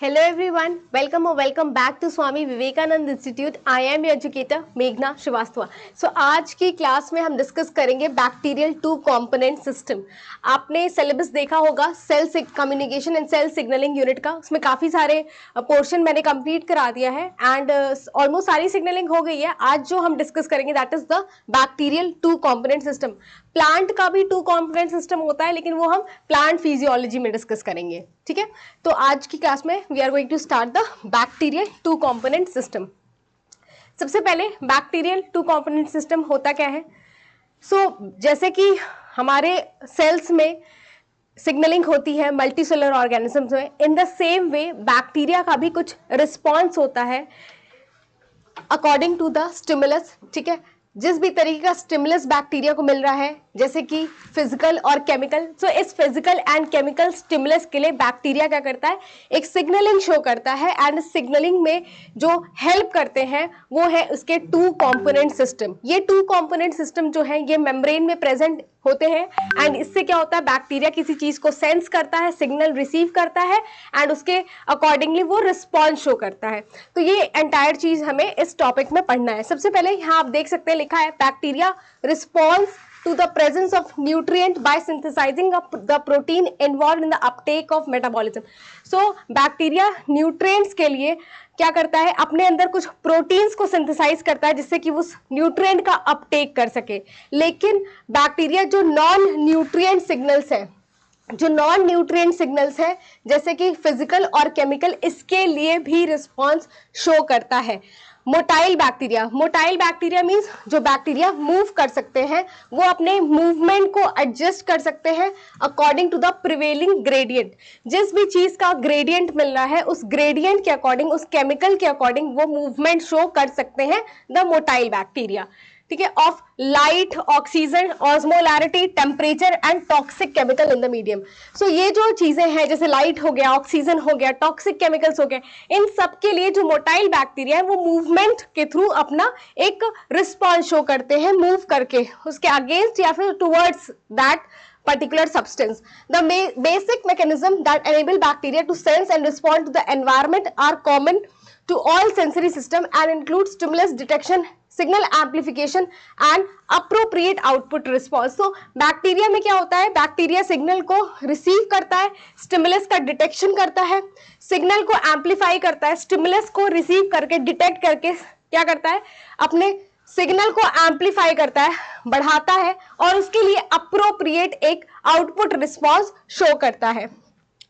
Hello everyone, welcome or welcome back to Swami Vivekananda institute. I am your educator मेघना श्रीवास्तव। आज की class में हम डिस्कस करेंगे बैक्टीरियल टू कंपोनेंट सिस्टम। आपने सिलेबस देखा होगा cell communication and cell signaling unit का, उसमें काफ़ी सारे पोर्शन मैंने कंप्लीट करा दिया है एंड ऑलमोस्ट सारी सिग्नलिंग हो गई है। आज जो हम डिस्कस करेंगे that is the bacterial two component system. Plant का भी टू कंपोनेंट सिस्टम होता है, लेकिन वो हम प्लांट फिजियोलॉजी में डिस्कस करेंगे। ठीक है, तो आज की क्लास में we are going to start the bacterial two component system. सबसे पहले बैक्टीरियल टू कंपोनेंट सिस्टम होता क्या है? जैसे कि हमारे सेल्स में सिग्नलिंग होती है मल्टीसेलुलर ऑर्गेनिजम्स में, in the same way bacteria का भी कुछ रिस्पॉन्स होता है अकॉर्डिंग टू द स्टिमुलस। ठीक है, जिस भी तरीके का स्टिमुलस बैक्टीरिया को मिल रहा है, जैसे कि फिजिकल और केमिकल, इस फिजिकल एंड केमिकल स्टिमुलस के लिए बैक्टीरिया क्या करता है, एक सिग्नलिंग शो करता है एंड सिग्नलिंग में जो हेल्प करते हैं वो है उसके टू कंपोनेंट सिस्टम। ये टू कंपोनेंट सिस्टम जो है ये मेम्ब्रेन में प्रेजेंट होते हैं एंड इससे क्या होता है, बैक्टीरिया किसी चीज को सेंस करता है, सिग्नल रिसीव करता है एंड उसके अकॉर्डिंगली वो रिस्पॉन्स शो करता है। तो ये एंटायर चीज हमें इस टॉपिक में पढ़ना है। सबसे पहले यहाँ आप देख सकते हैं लिखा है bacteria response to the presence of nutrient by synthesizing the protein involved in the uptake of metabolism। Bacteria nutrients के लिए क्या करता है, अपने अंदर कुछ प्रोटीन्स को सिंथेसाइज करता है जिससे कि उस न्यूट्रिएंट का अपटेक कर सके। लेकिन बैक्टीरिया जो नॉन न्यूट्रिएंट सिग्नल्स है जैसे कि फिजिकल और केमिकल, इसके लिए भी रिस्पॉन्स शो करता है। मोटाइल बैक्टीरिया मींस जो बैक्टीरिया मूव कर सकते हैं, वो अपने मूवमेंट को एडजस्ट कर सकते हैं according to the prevailing gradient. जिस भी चीज का ग्रेडियंट मिल रहा है उस ग्रेडियंट के अकॉर्डिंग, उस केमिकल के अकॉर्डिंग वो मूवमेंट शो कर सकते हैं द मोटाइल बैक्टीरिया। ठीक है, of light, oxygen, osmolarity, temperature and toxic chemical in the medium. ये जो चीजें हैं जैसे लाइट हो गया, ऑक्सीजन हो गया, टॉक्सिक केमिकल्स हो गए, इन सब के लिए जो मोटाइल बैक्टीरिया है वो मूवमेंट के थ्रू अपना एक रिस्पॉन्स शो करते हैं, मूव करके उसके अगेंस्ट या फिर towards that particular substance. The basic mechanism that enable bacteria to sense and respond to the environment are common to all sensory system and include stimulus detection, signal amplification and appropriate output response। तो bacteria में क्या होता है, bacteria signal को receive करता है, stimulus का detection करता है, सिग्नल को एम्पलीफाई करता है, स्टिमुलस को रिसीव करके डिटेक्ट करके क्या करता है, अपने सिग्नल को एम्पलीफाई करता है, बढ़ाता है और उसके लिए अप्रोप्रिएट एक आउटपुट रिस्पॉन्स शो करता है।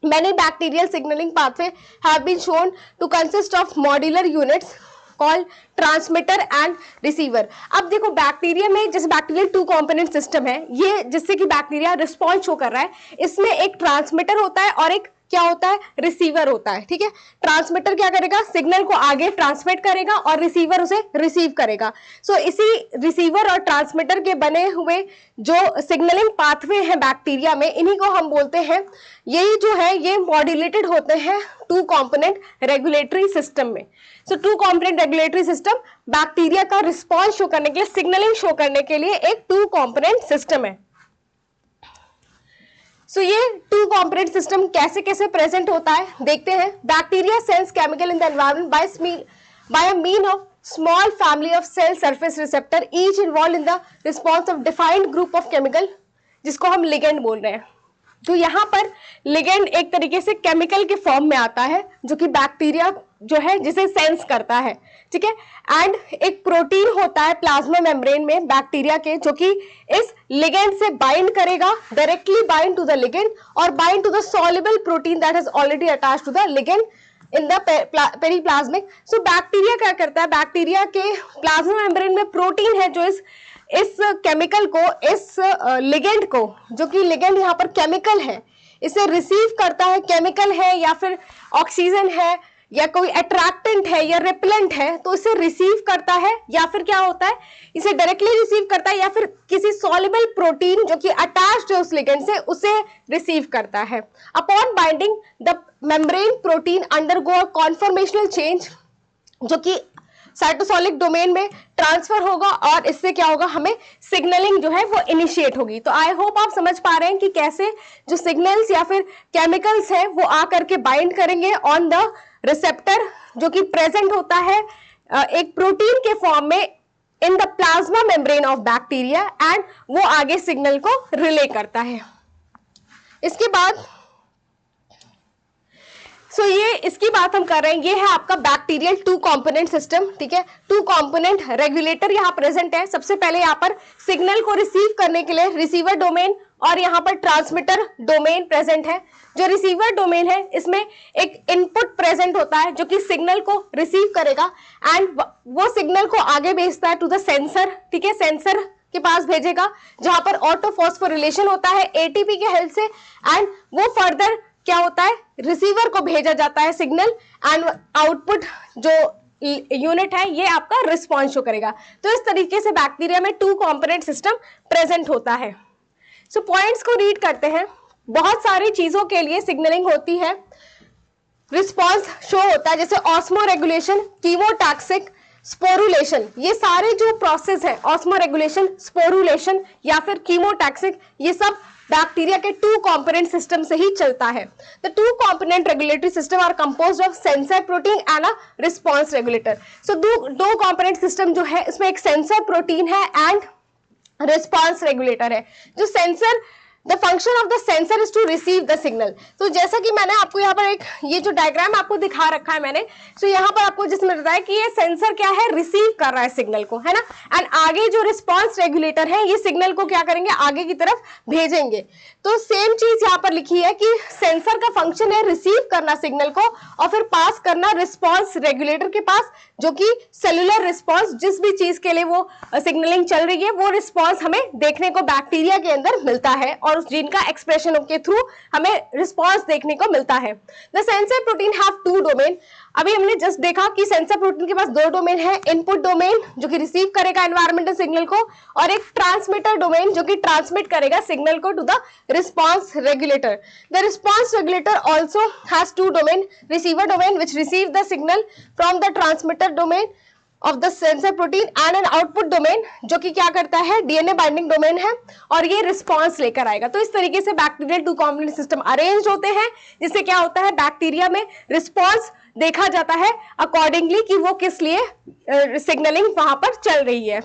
Many bacterial signaling pathway have been shown to consist of modular units called transmitter and receiver. अब देखो बैक्टीरिया में जैसे बैक्टीरियल टू कंपोनेंट सिस्टम है, ये जिससे कि बैक्टीरिया रिस्पॉन्स शो कर रहा है, इसमें एक ट्रांसमीटर होता है और एक क्या होता है, रिसीवर होता है। ठीक है, ट्रांसमीटर क्या करेगा, सिग्नल को आगे ट्रांसमिट करेगा और रिसीवर उसे रिसीव करेगा। इसी रिसीवर और ट्रांसमीटर के बने हुए जो सिग्नलिंग पाथवे हैं बैक्टीरिया में, इन्हीं को हम बोलते हैं, यही जो है ये मॉड्यूलेटेड होते हैं टू कंपोनेंट रेगुलेटरी सिस्टम में। Two component regulatory system bacteria का रिस्पॉन्स शो करने के लिए, सिग्नलिंग शो करने के लिए एक टू कंपोनेंट सिस्टम है। ये टू कंपोनेंट सिस्टम कैसे कैसे प्रेजेंट होता है देखते हैं। Bacteria sense chemical in the environment by a mean of small family of cell surface receptor each involved in the response of defined group of chemical, जिसको हम लिगेंड बोल रहे हैं। तो यहाँ पर लिगेंड एक तरीके से केमिकल के फॉर्म में आता है जो कि बैक्टीरिया जो है जिसे सेंस करता है। ठीक है, एंड एक प्रोटीन होता है प्लाज्मा मेम्ब्रेन में बैक्टीरिया के, जो कि इस लिगेंड से बाइंड करेगा, directly bind to the ligand और bind to the soluble protein that is already attached to the ligand in the periplasmic. Bacteria क्या करता है, बैक्टीरिया के प्लाज्मा मेम्ब्रेन में प्रोटीन है जो इस केमिकल को, इस लिगेंड को, जो कि लिगेंड यहाँ पर केमिकल है, इसे रिसीव करता है, केमिकल है या फिर ऑक्सीजन है या कोई अट्रैक्टेंट है या रिपेलेंट है, तो इसे रिसीव करता है या फिर क्या होता है, इसे डायरेक्टली रिसीव करता है या फिर किसी सॉल्युबल प्रोटीन जो कि अटैच्ड है उस लिगेंड से, उसे रिसीव करता है। Upon binding the membrane protein undergo a conformational change, जो कि साइटोसोलिक डोमेन में ट्रांसफर होगा और इससे क्या होगा, हमें सिग्नलिंग जो है वो इनिशिएट होगी। तो आई होप आप समझ पा रहे हैं कि कैसे जो सिग्नल्स या फिर केमिकल्स है वो आकर के बाइंड करेंगे ऑन द रिसेप्टर जो कि प्रेजेंट होता है एक प्रोटीन के फॉर्म में in the plasma membrane of bacteria, and वो आगे सिग्नल को रिले करता है। इसके बाद ये इसकी बात हम कर रहे हैं, ये है आपका बैक्टीरियल 2 कंपोनेंट सिस्टम, ठीक है। 2 कंपोनेंट रेगुलेटर यहाँ प्रेजेंट है। सबसे पहले यहाँ पर सिग्नल को रिसीव करने के लिए रिसीवर डोमेन और यहाँ पर ट्रांसमीटर डोमेन प्रेजेंट है। जो रिसीवर डोमेन है इसमें एक इनपुट प्रेजेंट होता है जो कि सिग्नल को रिसीव करेगा एंड वो सिग्नल को आगे भेजता है टू द सेंसर, ठीक है। सेंसर के पास भेजेगा जहां पर ऑटो फॉस्फोरिलेशन होता है एटीपी के हेल्प से, एंड वो फर्दर क्या होता है, रिसीवर को भेजा जाता है सिग्नल, एंड आउटपुट जो यूनिट है ये आपका रिस्पॉन्स शो करेगा। तो इस तरीके से बैक्टीरिया में 2 कंपोनेंट सिस्टम प्रेजेंट होता है। सो पॉइंट्स को रीड करते हैं। बहुत सारी चीजों के लिए सिग्नलिंग होती है, रिस्पॉन्स शो होता है, जैसे ऑस्मो रेगुलेशन, कीमोटैक्सिक, स्पोरुलेशन। ये सारे जो प्रोसेस है, ऑस्मो रेगुलेशन, स्पोरुलेशन या फिर कीमोटैक्सिक, ये सब बैक्टीरिया के 2 कंपोनेंट सिस्टम से ही चलता है। The 2 component regulatory system are composed of sensor protein and a response regulator. So दो कंपोनेंट सिस्टम जो है इसमें एक सेंसर प्रोटीन है एंड रिस्पॉन्स रेगुलेटर है। जो sensor, the function of the sensor is to receive the signal. तो जैसा कि मैंने आपको यहाँ पर एक ये जो डायग्राम आपको दिखा रखा है मैंने, तो यहाँ पर आपको जिसमें बताया कि ये सेंसर क्या है, रिसीव कर रहा है सिग्नल को, है ना, एंड आगे जो रिस्पॉन्स रेगुलेटर है ये सिग्नल को क्या करेंगे, आगे की तरफ भेजेंगे। तो सेम चीज यहाँ पर लिखी है कि सेंसर का फंक्शन है रिसीव करना सिग्नल को और फिर पास करना रिस्पॉन्स रेगुलेटर के पास, जो कि सेलुलर रिस्पॉन्स, जिस भी चीज के लिए वो सिग्नलिंग चल रही है वो रिस्पॉन्स हमें देखने को बैक्टीरिया के अंदर मिलता है और जिनका एक्सप्रेशन के थ्रू हमें रिस्पॉन्स देखने को मिलता है। The sensor protein have 2 domain. अभी हमने जस्ट देखा कि सेंसर प्रोटीन के पास 2 डोमेन है, इनपुट डोमेन जो कि रिसीव करेगा एनवायरमेंटल सिग्नल को, और एक ट्रांसमीटर डोमेन जो कि ट्रांसमिट करेगा सिग्नल को to the response regulator. The response regulator also has 2 domain, receiver domain which receive the signal from the transmitter domain of the sensor protein and an output domain जो कि क्या करता है, DNA binding domain है और ये response लेकर आएगा। तो इस तरीके से बैक्टीरियल 2 कंपोनेंट सिस्टम अरेंज होते हैं, जिससे क्या होता है, बैक्टीरिया में रिस्पॉन्स देखा जाता है अकॉर्डिंगली कि वो किस लिए सिग्नलिंग वहां पर चल रही है।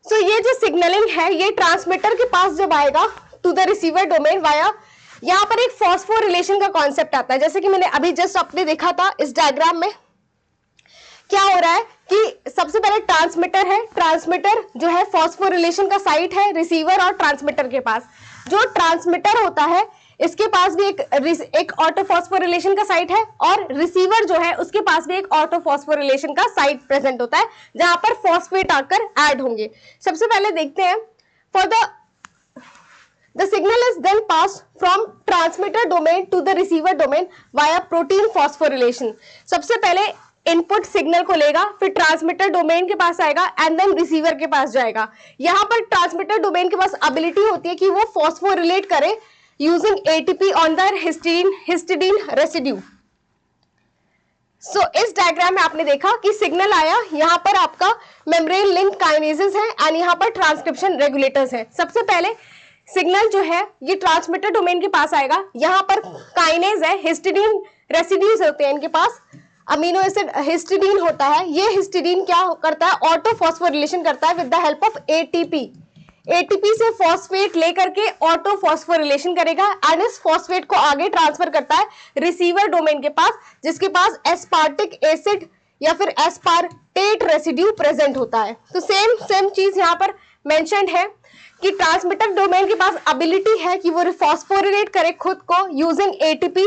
सो ये जो सिग्नलिंग है ये ट्रांसमीटर के पास जब आएगा to the receiver domain via, यहाँ पर एक फॉस्फोरिलेशन का कॉन्सेप्ट आता है। जैसे कि मैंने अभी जस्ट आपने देखा था इस डायग्राम में, क्या हो रहा है कि सबसे पहले ट्रांसमीटर है, ट्रांसमीटर जो है फॉस्फोरिलेशन का साइट है रिसीवर और ट्रांसमीटर के पास। जो ट्रांसमीटर होता है इसके पास भी एक ऑटो फॉस्फोरिलेशन का साइट है और रिसीवर जो है उसके पास भी एक ऑटो फॉस्फोरिलेशन का साइट प्रेजेंट होता है जहां पर फॉस्फेट आकर ऐड होंगे। सबसे पहले देखते हैं, for the signal is then passed from transmitter domain to the receiver domain via protein phosphorylation। सबसे पहले इनपुट सिग्नल को लेगा, फिर ट्रांसमीटर डोमेन के पास आएगा एंड देन रिसीवर के पास जाएगा। यहाँ पर ट्रांसमीटर डोमेन के पास एबिलिटी होती है कि वो फॉस्फोरिलेट करे using ATP on the histidine residue. So इस डायग्राम में आपने देखा कि सिग्नल आया, यहाँ पर आपका मेम्ब्रेन लिंक काइनेजेस है एंड यहाँ पर ट्रांसक्रिप्शन रेगुलेटर्स है। सबसे पहले सिग्नल जो है ये ट्रांसमीटर डोमेन के पास आएगा, यहाँ पर काइनेज है, हिस्टिडीन रेसिड्यूज होते हैं इनके पास, अमीनो एसिड हिस्टिडीन होता है। ये हिस्टिडीन क्या करता है, ऑटो फॉस्फोरिलेशन करता है with the help of ATP. ATP से फॉस्फेट लेकर के ऑटो फॉस्फोरिलेशन करेगा एंड इस फॉस्फेट को आगे ट्रांसफर करता है रिसीवर डोमेन के पास, जिसके पास एस्पार्टिक एसिड या फिर एस्पार्टेट रेसिड्यू प्रेजेंट होता है। तो सेम चीज यहाँ पर मेंशन्ड है कि ट्रांसमीटर डोमेन के पास एबिलिटी है कि वो फॉस्फोरिलेट करे खुद को using ATP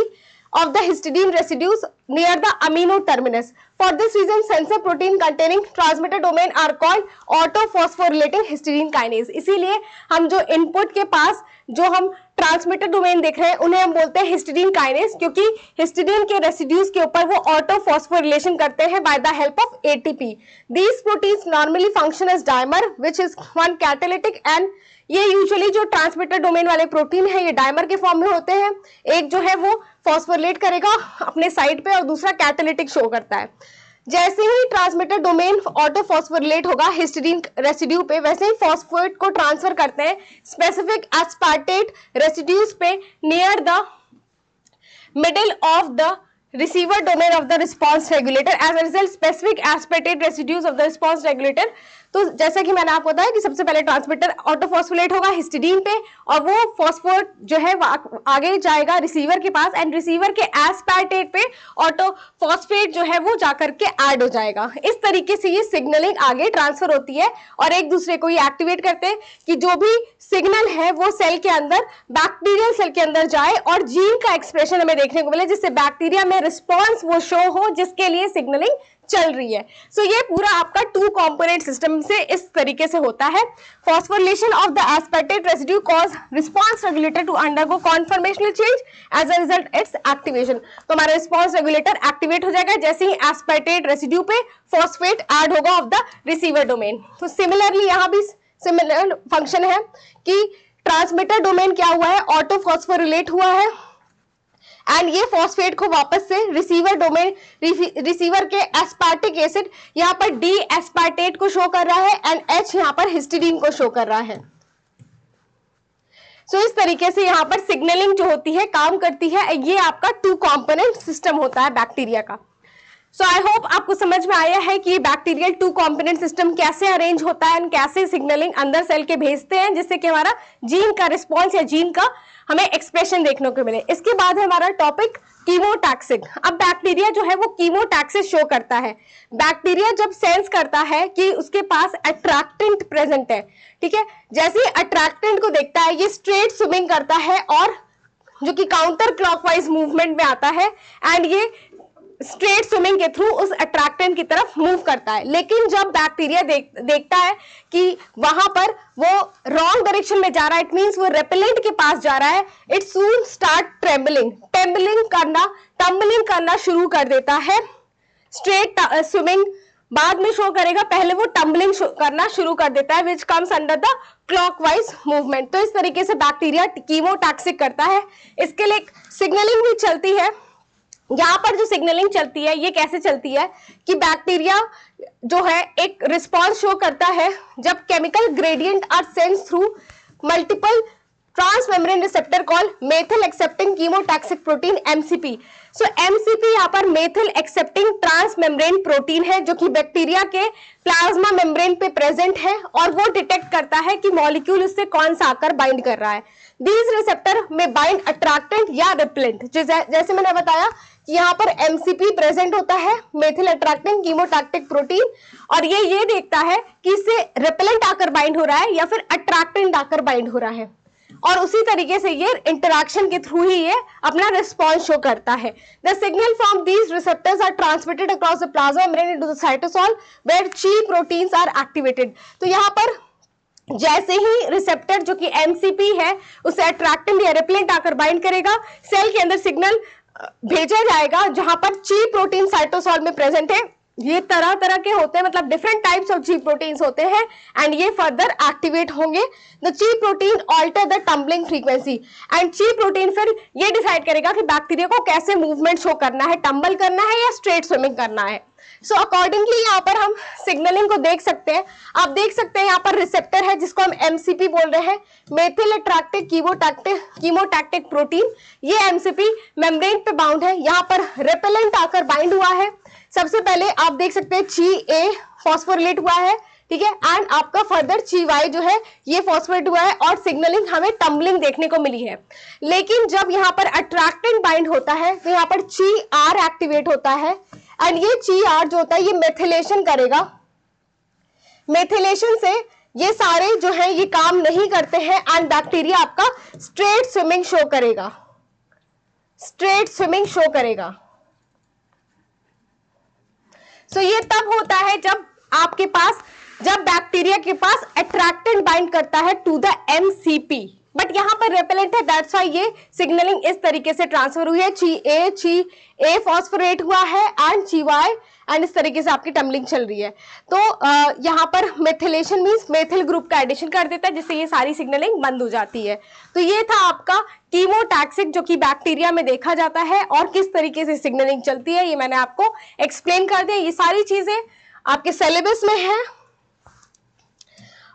of the histidine residues near the amino terminus. For this reason, sensor protein containing transmitter domain are called autophosphorylating histidine kinase। इसीलिए हम जो इनपुट के पास जो हम ट्रांसमीटर डोमेन देख रहे हैं उन्हें हम बोलते हैं हिस्टिडीन काइनेज, क्योंकि हिस्टिडीन के रेसिड्यूज के ऊपर वो ऑटो फॉस्फोरिलेशन करते हैं by the help of ATP. These proteins normally function as dimer which is one catalytic, and ये यूजुअली जो ट्रांसमीटर डोमेन वाले प्रोटीन है ये डाइमर के फॉर्म में होते हैं। एक जो है वो फॉस्फोरिलेट करेगा अपने साइड पे और दूसरा कैटालिटिक शो करता है। जैसे ही ट्रांसमिटर डोमेन ऑटोफॉस्फोरिलेट होगा हिस्टीडीन रेसिड्यू पे, वैसे ही फॉस्फेट को ट्रांसफर करते हैं स्पेसिफिक एस्पार्टेट रेसिड्यूज पे near the middle of the receiver domain of the response regulator. As a result, specific aspartate residues of the response regulator, तो जैसा कि मैंने आपको बताया कि सबसे पहले ट्रांसमीटर ऑटोफॉस्फोलेट होगा हिस्टीडीन पे और वो फॉस्फोट जो है आगे जाएगा रिसीवर के पास एंड रिसीवर के एस्पार्टेट पे ऑटोफॉस्फेट जो है वो जाकर के ऐड हो जाएगा। इस तरीके से ये सिग्नलिंग आगे ट्रांसफर होती है और एक दूसरे को ये एक्टिवेट करते हैं कि जो भी सिग्नल है वो सेल के अंदर, बैक्टीरियल सेल के अंदर जाए और जीन का एक्सप्रेशन हमें देखने को मिले जिससे बैक्टीरिया में रिस्पॉन्स वो शो हो जिसके लिए सिग्नलिंग चल रही है। सो ये पूरा आपका 2 कंपोनेंट सिस्टम से इस तरीके से होता है। Phosphorylation of the aspartate residue cause response regulator to undergo conformational change, as a result its activation. तो हमारा रिस्पॉन्स रेगुलेटर एक्टिवेट हो जाएगा जैसे ही एस्पार्टेट रेसिड्यू पे फॉस्फेट ऐड होगा ऑफ द रिसीवर डोमेन। तो सिमिलरली यहाँ भी सिमिलर फंक्शन है कि ट्रांसमीटर डोमेन क्या हुआ है, ऑटोफॉस्फोरिलेट हुआ है एंड ये फॉस्फेट को वापस से रिसीवर डोमेन, रिसीवर के एस्पार्टिक एसिड यहाँ पर डी एस्पार्टेट को शो कर रहा है एंड एच यहाँ पर हिस्टीडीन को शो कर रहा है। सो इस तरीके से यहाँ पर सिग्नलिंग जो होती है काम करती है। ये आपका 2 कंपोनेंट सिस्टम होता है बैक्टीरिया का। सो आई होप आपको समझ में आया है कि बैक्टीरियल 2 कंपोनेंट सिस्टम कैसे अरेंज होता है एंड कैसे सिग्नलिंग अंदर सेल के भेजते हैं जिससे कि हमारा जीन का रिस्पॉन्स या जीन का हमें एक्सप्रेशन देखने को मिले। इसके बाद है हमारा टॉपिक कीमोटैक्सिक। अब बैक्टीरिया जो है वो कीमोटैक्सिस शो करता है। बैक्टीरिया जब सेंस करता है कि उसके पास अट्रैक्टेंट प्रेजेंट है, ठीक है, जैसे ही अट्रैक्टेंट को देखता है ये स्ट्रेट स्विमिंग करता है और जो कि काउंटर क्लॉकवाइज मूवमेंट में आता है एंड ये स्ट्रेट स्विमिंग के थ्रू उस अट्रैक्टेंट की तरफ मूव करता है। लेकिन जब बैक्टीरिया देखता है कि वहां पर वो रॉन्ग डायरेक्शन में जा रहा है, इट मींस वो रेपेलेंट के पास जा रहा है, इट सून स्टार्ट टम्बलिंग करना शुरू कर देता है। स्ट्रेट स्विमिंग बाद में शो करेगा, पहले वो टम्बलिंग करना शुरू कर देता है which comes under the clockwise movement. तो इस तरीके से बैक्टीरिया कीमोटैक्सिक करता है। इसके लिए सिग्नलिंग भी चलती है। यहाँ पर जो सिग्नलिंग चलती है ये कैसे चलती है कि बैक्टीरिया जो है एक रिस्पॉन्स शो करता है जब chemical gradient are sense through multiple transmembrane receptor called methyl accepting chemotactic protein MCP. So MCP यहाँ पर मेथिल एक्सेप्टिंग ट्रांसमेम्ब्रेन प्रोटीन है जो कि बैक्टीरिया के प्लाज्मा मेम्ब्रेन पे प्रेजेंट है और वो डिटेक्ट करता है कि मॉलिक्यूल उससे कौन सा आकर बाइंड कर रहा है। दीज रिसेप्टर में बाइंड अट्रैक्टेंट या रिपेलेंट। जैसे मैंने बताया कि यहाँ पर एमसीपी प्रेजेंट होता है, मेथिल अट्रैक्टिंग कीमोटैक्टिक प्रोटीन, और ये देखता है कि इससे रिपेलेंट आकर बाइंड हो रहा है या फिर अट्रैक्टेंट आकर बाइंड हो रहा है और उसी तरीके से ये इंटरैक्शन के थ्रू ही ये अपना रिस्पॉन्स शो करता है। The signal from these receptors are transmitted across the plasma membrane into the cytosol where che proteins are activated. तो यहाँ पर जैसे ही रिसेप्टर जो कि एमसीपी है उसे अट्रैक्टेंट या रिपेलेंट आकर बाइंड करेगा, सेल के अंदर सिग्नल भेजा जाएगा जहां पर ची प्रोटीन साइटोसोल में प्रेजेंट है। ये तरह तरह के होते हैं, मतलब different types of che proteins होते हैं एंड ये फर्दर एक्टिवेट होंगे। The che protein alter the tumbling frequency and che protein फिर ये डिसाइड करेगा कि बैक्टीरिया को कैसे मूवमेंट शो करना है, टम्बल करना है या स्ट्रेट स्विमिंग करना है। सो अकॉर्डिंगली यहाँ पर हम सिग्नलिंग को देख सकते हैं। आप देख सकते हैं यहाँ पर रिसेप्टर है जिसको हम एमसीपी बोल रहे हैं, मेथिल अट्रैक्टिव कीमोटैक्टिक प्रोटीन। ये एमसीपी मेम्ब्रेन पे बाउंड है, यहाँ पर रिपेलेंट आकर बाइंड हुआ है। सबसे पहले आप देख सकते हैं ची ए फॉस्फोरिलेट हुआ है, ठीक है, एंड आपका फर्दर ची वाई जो है ये फॉस्फोरेट हुआ है और सिग्नलिंग हमें टम्बलिंग देखने को मिली है। लेकिन जब यहाँ पर अट्रैक्टेंट बाइंड होता है तो यहाँ पर ची आर एक्टिवेट होता है एंड ये ची आर जो होता है ये मेथिलेशन करेगा। मेथिलेशन से ये सारे जो है ये काम नहीं करते हैं एंड बैक्टीरिया आपका स्ट्रेट स्विमिंग शो करेगा, स्ट्रेट स्विमिंग शो करेगा। सो ये तब होता है जब बैक्टीरिया के पास अट्रैक्टेंट बाइंड करता है टू द एमसीपी, बट यहाँ पर रेपेलेंट है, दैट्स व्हाई ये सिग्नलिंग इस तरीके से ट्रांसफर हुई है, ची ए फॉस्फोरेट हुआ है एंड ची वाई, एंड इस तरीके से आपकी टम्बलिंग चल रही है। तो यहाँ पर मेथिलेशन मींस मेथिल ग्रुप का एडिशन कर देता है, जिससे ये सारी सिग्नलिंग बंद हो जाती है। तो ये था आपका कीमोटैक्सिक, जो कि बैक्टीरिया में देखा जाता है और किस तरीके से सिग्नलिंग चलती है, ये मैंने आपको एक्सप्लेन कर दिया। ये सारी चीजें आपके सिलेबस में है।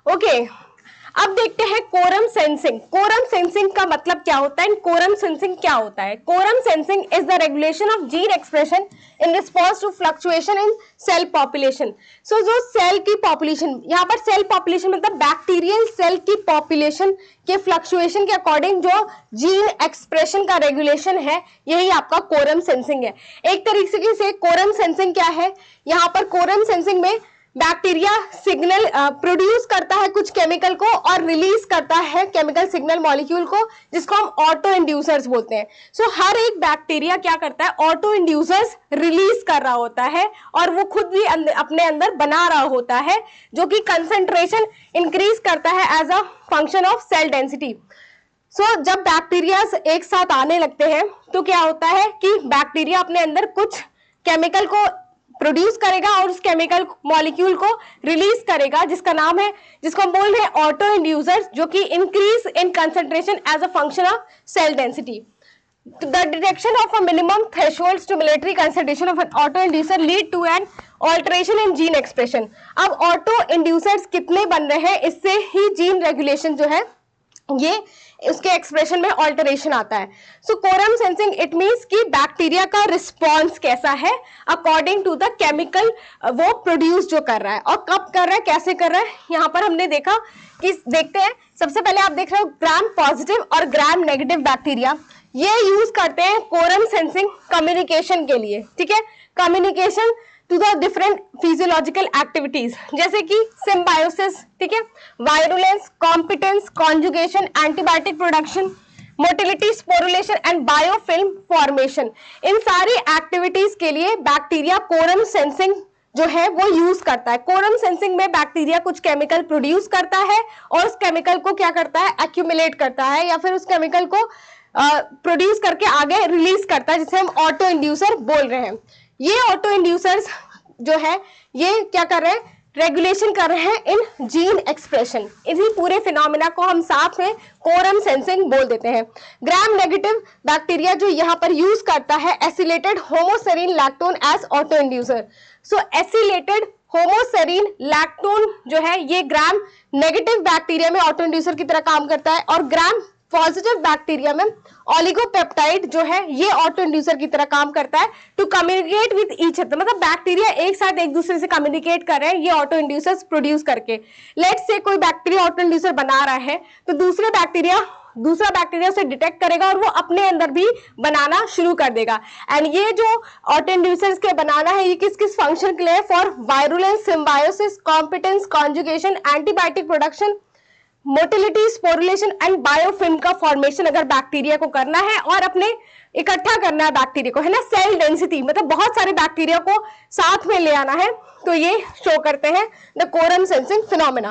ओके, अब देखते हैं कोरम सेंसिंग। कोरम सेंसिंग का मतलब क्या होता है, कोरम सेंसिंग क्या होता है? Quorum sensing is the regulation of gene expression in response to fluctuation in cell population. So जो सेल की पॉपुलेशन, यहाँ पर सेल पॉपुलेशन मतलब बैक्टीरियल सेल की पॉपुलेशन के फ्लक्चुएशन के अकॉर्डिंग जो जीन एक्सप्रेशन का रेगुलेशन है, यही आपका कोरम सेंसिंग है। एक तरीके से कोरम सेंसिंग क्या है, यहाँ पर कोरम सेंसिंग में बैक्टीरिया सिग्नल प्रोड्यूस करता है कुछ केमिकल को और रिलीज करता है केमिकल सिग्नल मॉलिक्यूल को, जिसको हम ऑटो इंड्यूसर्स बोलते हैं। सो हर एक बैक्टीरिया क्या करता है, ऑटो इंड्यूसर्स रिलीज कर रहा होता है और वो खुद भी अपने अंदर बना रहा होता है, जो कि कंसंट्रेशन इंक्रीज करता है as a function of cell density. So जब बैक्टीरिया एक साथ आने लगते हैं तो क्या होता है कि बैक्टीरिया अपने अंदर कुछ केमिकल को प्रोड्यूस करेगा और उस केमिकल मॉलिक्यूल को रिलीज करेगा, जिसका नाम है, जिसको हम बोल रहे हैं ऑटो इंड्यूसर्स, जो कि increase in concentration as a function of cell density. The detection of a minimum threshold stimulatory concentration of an auto inducer lead to an alteration in gene expression. अब ऑटो इंड्यूसर्स कितने बन रहे हैं, इससे ही gene regulation जो है ये उसके एक्सप्रेशन में ऑल्टरेशन आता है। सो कोरम सेंसिंग इट मींस कि बैक्टीरिया का रिस्पॉन्स कैसा है अकॉर्डिंग टू द केमिकल वो प्रोड्यूस जो कर रहा है, और कब कर रहा है, कैसे कर रहा है। यहाँ पर हमने देखा कि देखते हैं, सबसे पहले आप देख रहे हो ग्राम पॉजिटिव और ग्राम नेगेटिव बैक्टीरिया, ये यूज करते हैं कोरम सेंसिंग कम्युनिकेशन के लिए। ठीक है, communication to the different physiological activities, जैसे कि सिम्बायोसिस, ठीक है, virulence, competence, conjugation, antibiotic production, motility, sporulation and biofilm formation. इन सारी एक्टिविटीज के लिए बैक्टीरिया कोरम सेंसिंग जो है वो यूज करता है। कोरम सेंसिंग में बैक्टीरिया कुछ केमिकल प्रोड्यूस करता है और उस केमिकल को क्या करता है, एक्यूमुलेट करता है, या फिर उस केमिकल को प्रोड्यूस करके आगे रिलीज करता है, जिसे हम ऑटो इंड्यूसर बोल रहे हैं। ये ऑटो इंड्यूसर्स जो है ये क्या कर रहे हैं, रेगुलेशन कर रहे हैं इन जीन एक्सप्रेशन। इसी पूरे फिनोमिना को हम साथ में कोरम सेंसिंग बोल देते हैं। ग्राम नेगेटिव बैक्टीरिया जो यहाँ पर यूज करता है acylated homoserine lactone as autoinducer. So acylated homoserine lactone जो है ये ग्राम नेगेटिव बैक्टीरिया में ऑटो इंड्यूसर की तरह काम करता है, और ग्राम पॉजिटिव बैक्टीरिया में ओलिगोपेप्टाइड जो है ये ऑटो इंड्यूसर की तरह काम करता है to communicate with each other. मतलब बैक्टीरिया एक साथ एक दूसरे से कम्युनिकेट कर रहे हैं ये ऑटो इंड्यूसर्स प्रोड्यूस करके। लेट्स से कोई बैक्टीरिया ऑटो इंड्यूसर बना रहा है तो दूसरा बैक्टीरिया से डिटेक्ट करेगा और वो अपने अंदर भी बनाना शुरू कर देगा। एंड ये जो ऑटो इंड्यूसर्स के बनाना है ये किस किस फंक्शन के लिए, for virulence, symbiosis, competence, conjugation, antibiotic production, motility, sporulation and biofilm का फॉर्मेशन अगर बैक्टीरिया को करना है और अपने इकट्ठा करना है बैक्टीरिया को, है ना, सेल डेंसिटी मतलब बहुत सारे बैक्टीरिया को साथ में ले आना है, तो ये शो करते हैं द कोरम सेंसिंग फिनोमेना।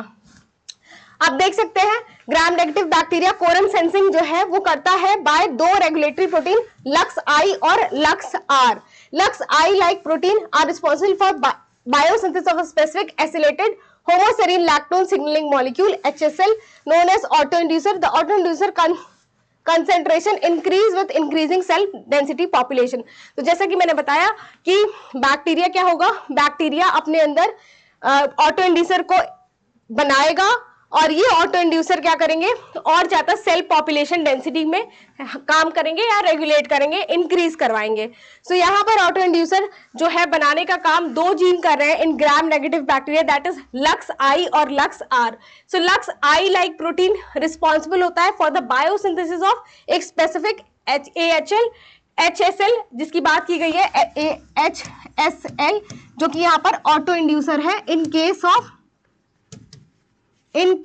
आप देख सकते हैं gram negative bacteria quorum sensing जो है वो करता है बाय दो रेगुलेटरी प्रोटीन लक्स आई और lux R. Lux I like protein are responsible for biosynthesis of a specific acylated homoserine lactone signaling molecule HSL known as autoinducer. The autoinducer concentration increase with increasing cell density population. तो जैसा कि मैंने बताया कि bacteria क्या होगा, bacteria अपने अंदर ऑटो इंड्यूसर को बनाएगा और ये ऑटो इंड्यूसर क्या करेंगे और ज्यादा सेल पॉपुलेशन डेंसिटी में काम करेंगे या रेगुलेट करेंगे, इंक्रीज करवाएंगे। सो यहाँ पर ऑटो इंड्यूसर जो है बनाने का काम दो जीन कर रहे हैं in gram negative bacteria, that is lux I और lux R. So lux I like protein responsible होता है फॉर द बायोसिंथेसिस ऑफ एक स्पेसिफिक HSL जिसकी बात की गई है HSL जो कि यहाँ पर ऑटो इंड्यूसर है in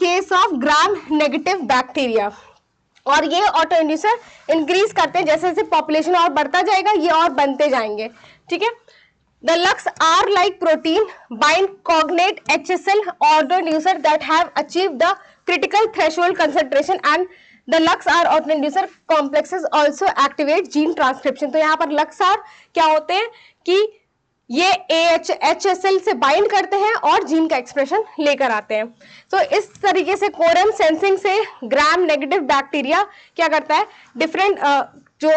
case of gram negative bacteria. और ये ऑटो इंड्यूसर इंक्रीज करते हैं, जैसे जैसे पॉपुलेशन और बढ़ता जाएगा ये और बनते जाएंगे। ठीक है, the lux R like protein bind cognate HSL autoinducer that have achieve the critical threshold concentration and the lux R autoinducer complexes also activate gene transcription. तो यहाँ पर लक्स आर क्या होते हैं कि ये HSL से बाइंड करते हैं और जीन का एक्सप्रेशन लेकर आते हैं। तो इस तरीके से कोरम सेंसिंग से ग्राम नेगेटिव बैक्टीरिया क्या करता है, डिफरेंट जो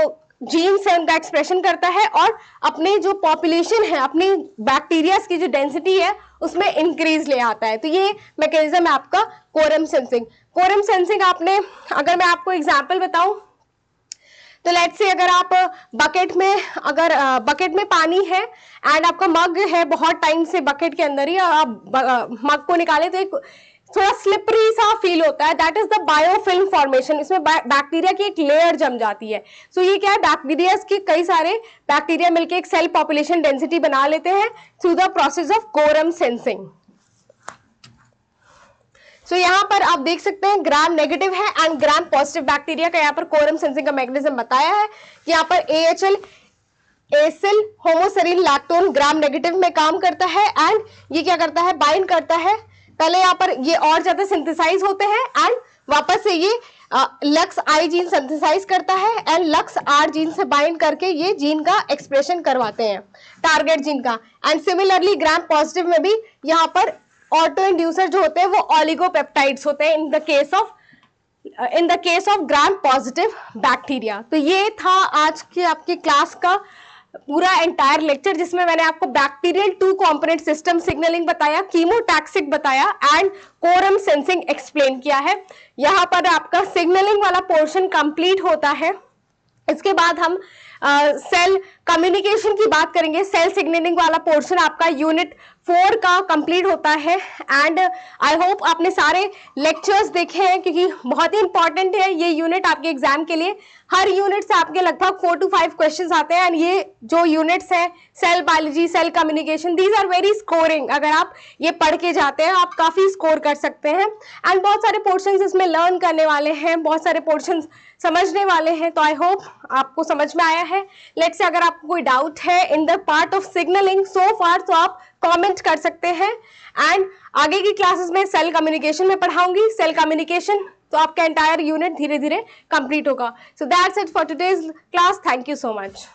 जीन्स है उनका एक्सप्रेशन करता है और अपनी जो पॉपुलेशन है, अपनी बैक्टीरियाज की जो डेंसिटी है उसमें इंक्रीज ले आता है। तो ये मैकेनिज्म है आपका कोरम सेंसिंग। कोरम सेंसिंग आपने, अगर मैं आपको एग्जांपल बताऊं तो लेट्स से अगर आप बकेट में पानी है एंड आपका मग है बहुत टाइम से बकेट के अंदर ही, आप मग को निकाले तो एक थोड़ा स्लिपरी सा फील होता है, that is the biofilm formation. इसमें बैक्टीरिया की एक लेयर जम जाती है। सो ये क्या है, बैक्टीरिया के कई सारे बैक्टीरिया मिलकर एक सेल पॉपुलेशन डेंसिटी बना लेते हैं through the process of quorum sensing. So यहाँ पर आप देख सकते हैं ग्राम नेगेटिव है एंड ग्राम पॉजिटिव बैक्टीरिया का यहाँ पर कोरम सेंसिंग का मैकेनिज्म बताया है। यहाँ पर AHL acyl homoserine lactone gram negative में काम करता है एंड ये क्या करता है, बाइंड करता है। पहले यहाँ पर ये और ज्यादा सिंथेसाइज होते हैं एंड वापस से ये लक्स आई जीन सिंथेसाइज करता है एंड लक्स आर जीन से बाइंड करके ये जीन का एक्सप्रेशन करवाते हैं, टारगेट जीन का। एंड सिमिलरली ग्राम पॉजिटिव में भी यहाँ पर ऑटो इंड्यूसर जो होते हैं वो ऑलिगोपेप्टाइड्स होते हैं in the case of gram positive bacteria. तो ये था आज के आपके क्लास का पूरा एंटायर लेक्चर, जिसमें मैंने आपको बैक्टीरियल 2 कंपोनेंट सिस्टम सिग्नलिंग बताया, कीमोटैक्सिक बताया एंड कोरम सेंसिंग एक्सप्लेन किया है। यहाँ पर आपका सिग्नलिंग वाला पोर्शन कंप्लीट होता है। इसके बाद हम सेल कम्युनिकेशन की बात करेंगे। सेल सिग्नलिंग वाला पोर्शन आपका यूनिट 4 का कंप्लीट होता है एंड आई होप आपने सारे लेक्चर्स देखे हैं क्योंकि बहुत ही इंपॉर्टेंट है ये यूनिट आपके एग्जाम के लिए। हर यूनिट से आपके लगभग 4 to 5 क्वेश्चंस आते हैं एंड ये जो यूनिट्स हैं cell biology, cell communication, these are very scoring. अगर आप ये पढ़ के जाते हैं आप काफी स्कोर कर सकते हैं एंड बहुत सारे पोर्शंस इसमें लर्न करने वाले हैं, बहुत सारे पोर्शंस समझने वाले हैं। तो आई होप आपको समझ में आया है। लेट्स से अगर आपको कोई डाउट है in the part of signalling so far तो आप कमेंट कर सकते हैं एंड आगे की क्लासेस में सेल कम्युनिकेशन में पढ़ाऊंगी। सेल कम्युनिकेशन तो आपका एंटायर यूनिट धीरे धीरे कंप्लीट होगा। So that's it for today's class. Thank you so much.